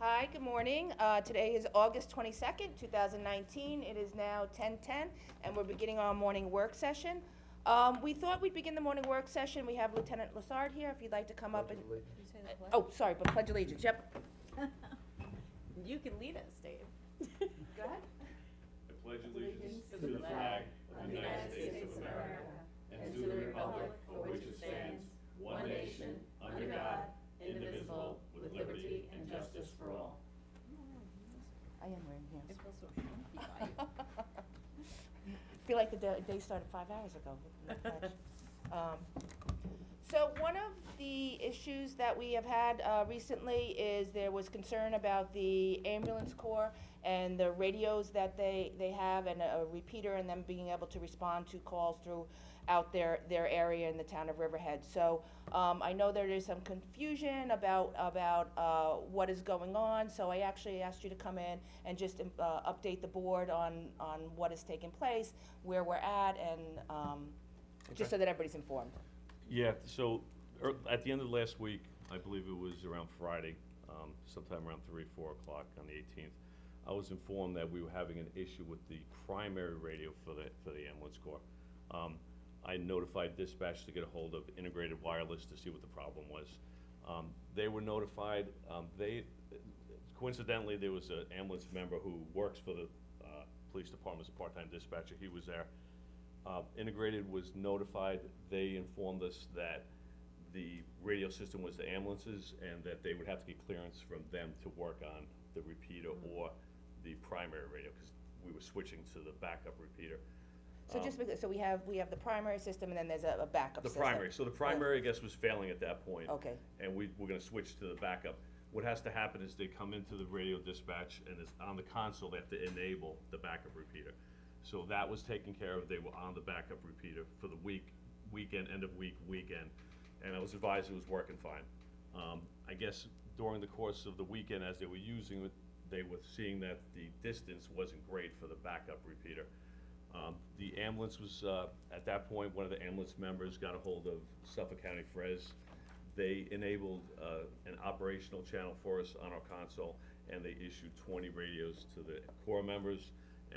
Hi, good morning. Today is August 22nd, 2019. It is now 10:10, and we're beginning our morning work session. We thought we'd begin the morning work session. We have Lieutenant Lassard here, if you'd like to come up and... Oh, sorry, but pledge allegiance, yep. You can lead us, Dave. Go ahead. I pledge allegiance to the flag of the United States of America and to the republic for which it stands, one nation, under God, indivisible, with liberty and justice for all. I am wearing I heels. feel so shrunky by you. Feel like the day started 5 hours ago with the pledge. So one of the issues that we have had recently is there was concern about the ambulance corps and the radios that they have and a repeater and them being able to respond to calls throughout their area in the town of Riverhead. So I know there is some confusion about what is going on, so I actually asked you to come in and just update the board on what is taking place, where we're at, and just so that everybody's informed. Yeah, so at the end of last week, I believe it was around Friday, sometime around 3, 4 o'clock on the 18th, I was informed that we were having an issue with the primary radio for the ambulance corps. I notified dispatch to get a hold of Integrated Wireless to see what the problem was. They were notified. Coincidentally, there was an ambulance member who works for the police department as a part-time dispatcher. He was there. Integrated was notified. They informed us that the radio system was the ambulances and that they would have to get clearance from them to work on the repeater or the primary radio, because we were switching to the backup repeater. So just because, so we have the primary system and then there's a backup The system. primary, so the primary, I guess, was failing at that point. Okay. And we're gonna switch to the backup. What has to happen is they come into the radio dispatch and it's on the console, they have to enable the backup repeater. So that was taken care of. They were on the backup repeater for the weekend, end of week, weekend, and I was advised it was working fine. I guess during the course of the weekend, as they were using it, they were seeing that the distance wasn't great for the backup repeater. The ambulance was, at that point, one of the ambulance members got a hold of Suffolk County Fres. They enabled an operational channel for us on our console, and they issued 20 radios to the corps members,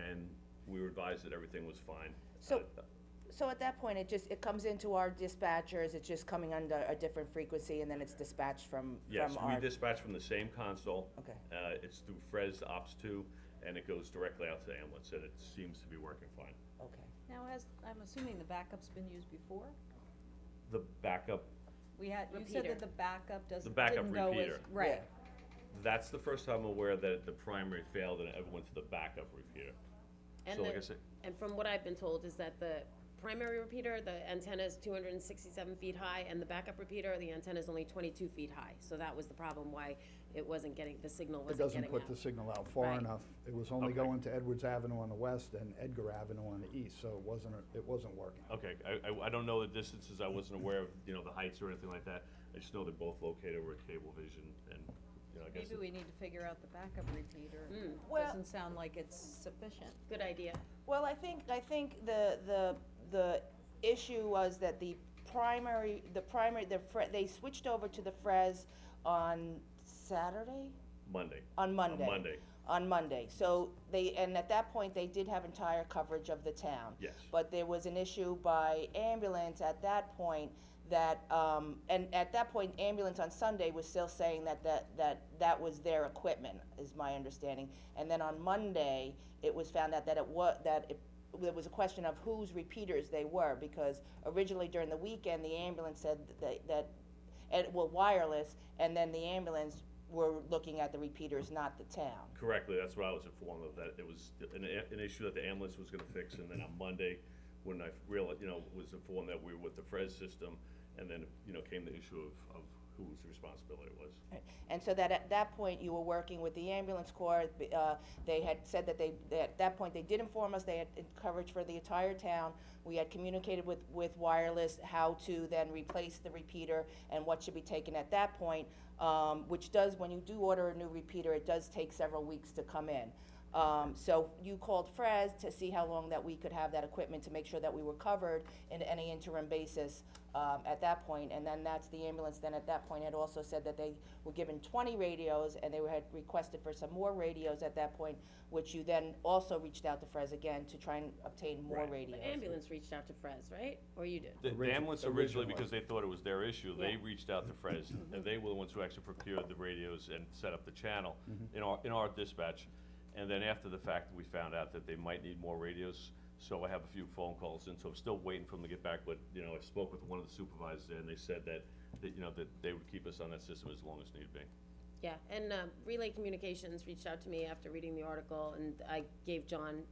and we were advised that everything was fine. So at that point, it comes into our dispatchers, it's just coming under a different frequency, and then it's dispatched from Yes, our... we dispatch from the same console. Okay. It's through Fres Ops 2, and it goes directly out to the ambulance, and it seems to be working fine. Okay. Now, I'm assuming the backup's been used before? The backup, You said Repeater. that the backup The backup didn't go with, repeater. right. that's the first time I'm aware that the primary failed and it went to the backup repeater. And So like the- I said, And from what I've been told is that the primary repeater, the antenna is 267 feet high, and the backup repeater, the antenna is only 22 feet high. So that was the problem why it wasn't getting, the signal It wasn't doesn't getting put out. the signal out far Right. enough. It was only Okay. going to Edwards Avenue on the west and Edgar Avenue on the east, so it wasn't working. okay, I don't know the distances, I wasn't aware of, the heights or anything like that. I just know they're both located over at Cablevision, and, I guess. Maybe we need to figure out the backup repeater. Well- Doesn't sound like it's sufficient. Good idea. Well, I think the issue was that they switched over to the Fres on Saturday? Monday. On Monday. On Monday, On Monday. So and at that point, they did have entire coverage of the town. yes. But there was an issue by ambulance at that point that, and at that point, ambulance on Sunday was still saying that was their equipment, is my understanding. And then on Monday, it was found out that there was a question of whose repeaters they were, because originally during the weekend, the ambulance said wireless, and then the ambulance were looking at the repeaters, not the town. Correctly, that's what I was informed of, that it was an issue that the ambulance was gonna fix, and then on Monday, when I realized, was informed that we were with the Fres system, and then, came the issue of whose responsibility it was. And so that at that point, you were working with the ambulance corps. They had said that at that point, they did inform us they had coverage for the entire town. We had communicated with wireless how to then replace the repeater and what should be taken at that point, which does, when you do order a new repeater, it does take several weeks to come in. So you called Fres to see how long that we could have that equipment to make sure that we were covered in any interim basis at that point, and then that's the ambulance, then at that point had also said that they were given 20 radios, and they had requested for some more radios at that point, which you then also reached out to Frez again to try and obtain more Right. radios. The ambulance reached out to Frez, right? Or you did? The ambulance originally, Originally. because they thought it was their issue, they Yeah. reached out to Frez, and they were the ones who actually procured the radios and set up the channel in our dispatch. And then after the fact, we found out that they might need more radios, so I have a few phone calls, and so I'm still waiting for them to get back, but, you know, I spoke with one of the supervisors there, and they said that, you know, that they would keep us on that system as long as need be. Yeah, and Relay Communications reached out to me after reading the article, and I gave John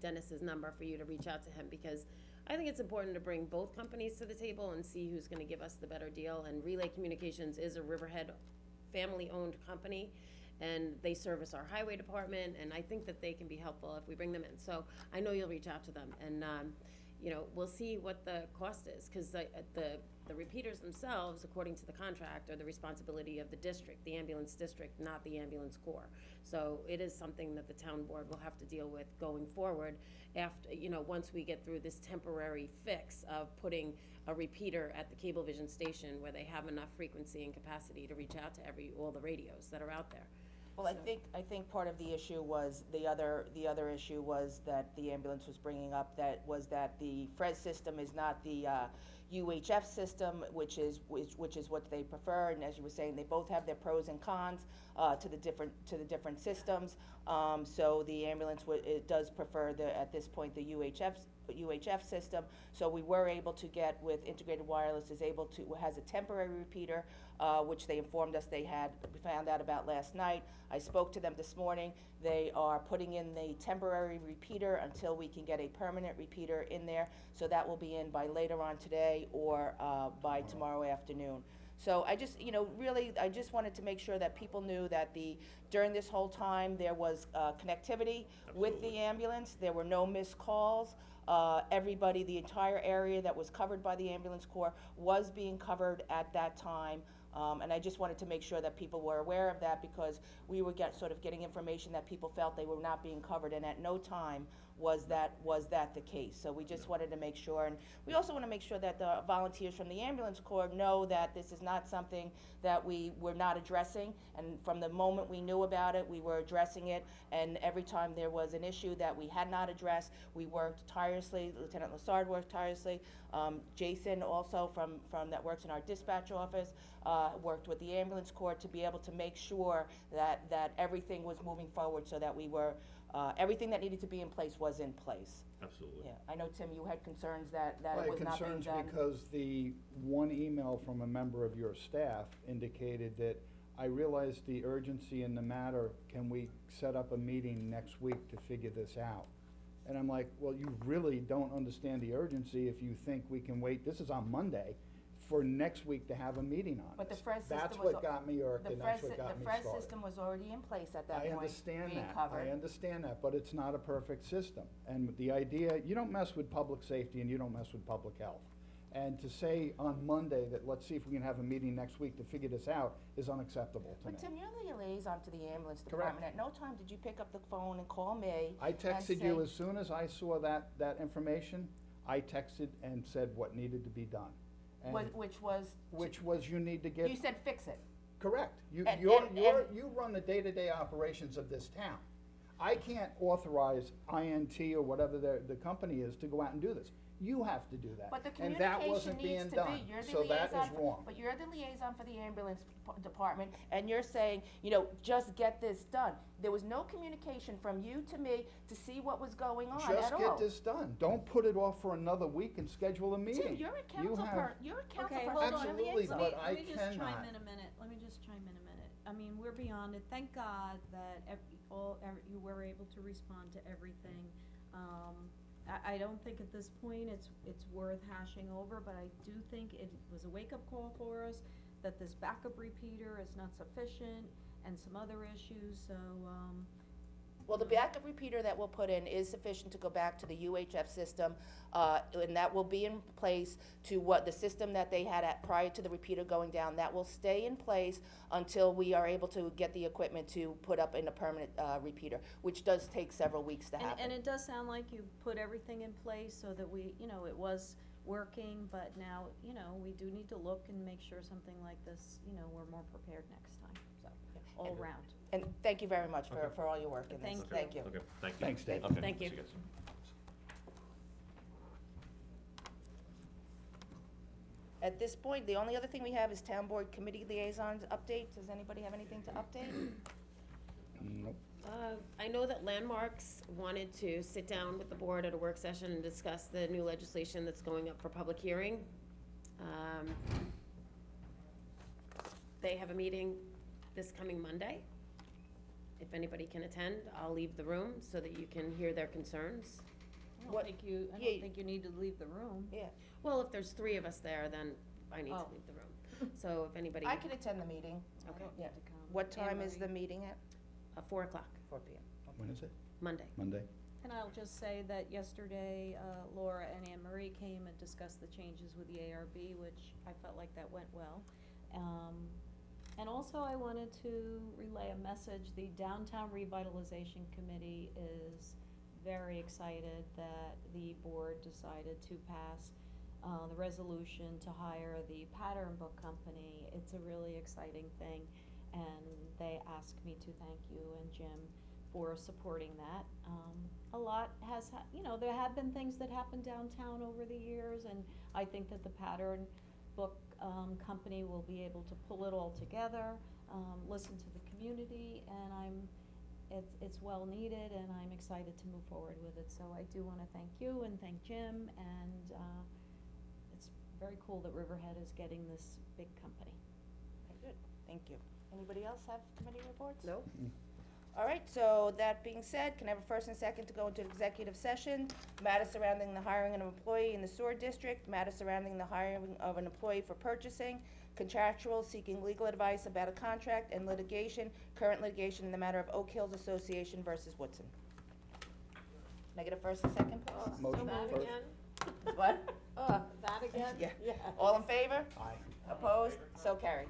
Dennis's number for you to reach out to him, because I think it's important to bring both companies to the table and see who's gonna give us the better deal, and Relay Communications is a Riverhead family-owned company, and they service our highway department, and I think that they can be helpful if we bring them in, so I know you'll reach out to them, and, you know, we'll see what the cost is, cause the repeaters themselves, according to the contract, are the responsibility of the district, the ambulance district, not the ambulance corps. So it is something that the town board will have to deal with going forward after, you know, once we get through this temporary fix of putting a repeater at the Cablevision station where they have enough frequency and capacity to reach out to all the radios that are out there. Well, I think part of the issue was, the other issue was that the ambulance was bringing up, that the Frez system is not the, UHF system, which is what they prefer, and as you were saying, they both have their pros and cons, to the different systems. So the ambulance it does prefer at this point, the UHF system, so we were able to get with Integrated Wireless has a temporary repeater, which they informed us we found out about last night. I spoke to them this morning. They are putting in the temporary repeater until we can get a permanent repeater in there, so that will be in by later on today or by tomorrow afternoon. So I just, I just wanted to make sure that people knew that during this whole time, there was connectivity with the Absolutely. ambulance. There were no missed calls. Everybody, the entire area that was covered by the ambulance corps was being covered at that time. And I just wanted to make sure that people were aware of that, because we were getting information that people felt they were not being covered, and at no time was that the case. So we just wanted to make sure, and we also want to make sure that the volunteers from the ambulance corps know that this is not something that we were not addressing, and from the moment we knew about it, we were addressing it, and every time there was an issue that we had not addressed, we worked tirelessly. Lieutenant Lassard worked tirelessly. Jason also from that works in our dispatch office, worked with the ambulance corps to be able to make sure that everything was moving forward, so that we were, everything that needed to be in place was in place. Absolutely. Yeah, I know, Tim, you had concerns that it was not being Concerns done. because the one email from a member of your staff indicated that, I realize the urgency in the matter, can we set up a meeting next week to figure this out? And I'm like, well, you really don't understand the urgency if you think we can wait, this is on Monday, for next week to have a meeting on But the this. Frez system That's was. what got me irked, and that's what got me The Frez started. system was already in place at that I point, understand being that, covered. I understand that, but it's not a perfect system. And the idea, you don't mess with public safety and you don't mess with public health. And to say on Monday that, let's see if we can have a meeting next week to figure this out, is unacceptable to me. But Tim, you're the liaison to the ambulance Correct. department. At no time did you pick up the phone and call me. I texted you say- as soon as I saw that information, I texted and said what needed to be done. And Which was. which was you need to get. You said fix it. Correct. You And- you run the day-to-day operations of this town. I can't authorize INT or whatever the company is to go out and do this. You have to do that. But the And that communication wasn't needs being to done. be, you're the So that is liaison, wrong. but you're the liaison for the ambulance department, and you're saying, just get this done. There was no communication from you to me to see what was going on at all. Just get this done. Don't put it off for another week and schedule a meeting. Tim, you're a You council have- you're a council Okay, person, hold you're on. a Absolutely, liaison. but I Let me just chime cannot. in a minute, I mean, we're beyond it, thank God that you were able to respond to everything. I don't think at this point it's worth hashing over, but I do think it was a wake-up call for us, that this backup repeater is not sufficient, and some other issues, so, Well, the backup repeater that we'll put in is sufficient to go back to the UHF system, and that will be in place to what the system that they had prior to the repeater going down. That will stay in place until we are able to get the equipment to put up in a permanent repeater, which does take several weeks to happen. and it does sound like you put everything in place so that it was working, but now, you know, we do need to look and make sure something like this, you know, we're more prepared next time, so, all round. And thank you very much Okay. for all your work in this. Thank you. Thank you. Okay, thank you. Thanks, Dave. Okay, Thank you. see guys. At this point, the only other thing we have is town board committee liaisons updates. Does anybody have anything to update? Nope. I know that Landmarks wanted to sit down with the board at a work session and discuss the new legislation that's going up for public hearing. They have a meeting this coming Monday. If anybody can attend, I'll leave the room so that you can hear their concerns. I What- don't think you, I yeah, don't think you need to leave the room. Yeah, Well, if there's 3 of us there, then I need to Oh. leave the room. So if anybody, I can attend the meeting. I Okay. don't Yeah. need to come. What time is the Anne Marie. meeting at? 4 o'clock, 4 PM. When is it? Monday. Monday? And I'll just say that yesterday, Laura and Anne Marie came and discussed the changes with the ARB, which I felt like that went well. And also I wanted to relay a message, the Downtown Revitalization Committee is very excited that the board decided to pass the resolution to hire the pattern book company. It's a really exciting thing, and they asked me to thank you and Jim for supporting that. A lot has, you know, there have been things that happened downtown over the years, and I think that the pattern book company will be able to pull it all together, listen to the community, and it's well needed, and I'm excited to move forward with it. So I do wanna thank you and thank Jim, and it's very cool that Riverhead is getting this big company. Okay, good, thank you. Anybody else have committee reports? Nope. All right, so that being said, can I have a first and second to go into executive session? Matters surrounding the hiring of an employee in the sewer district, matters surrounding the hiring of an employee for purchasing, contractual, seeking legal advice about a contract, and litigation, current litigation in the matter of Oak Hills Association versus Woodson. Can I get a first and second, please? Motion first. What? That again? Yeah. All in favor? Aye. Opposed? So carried.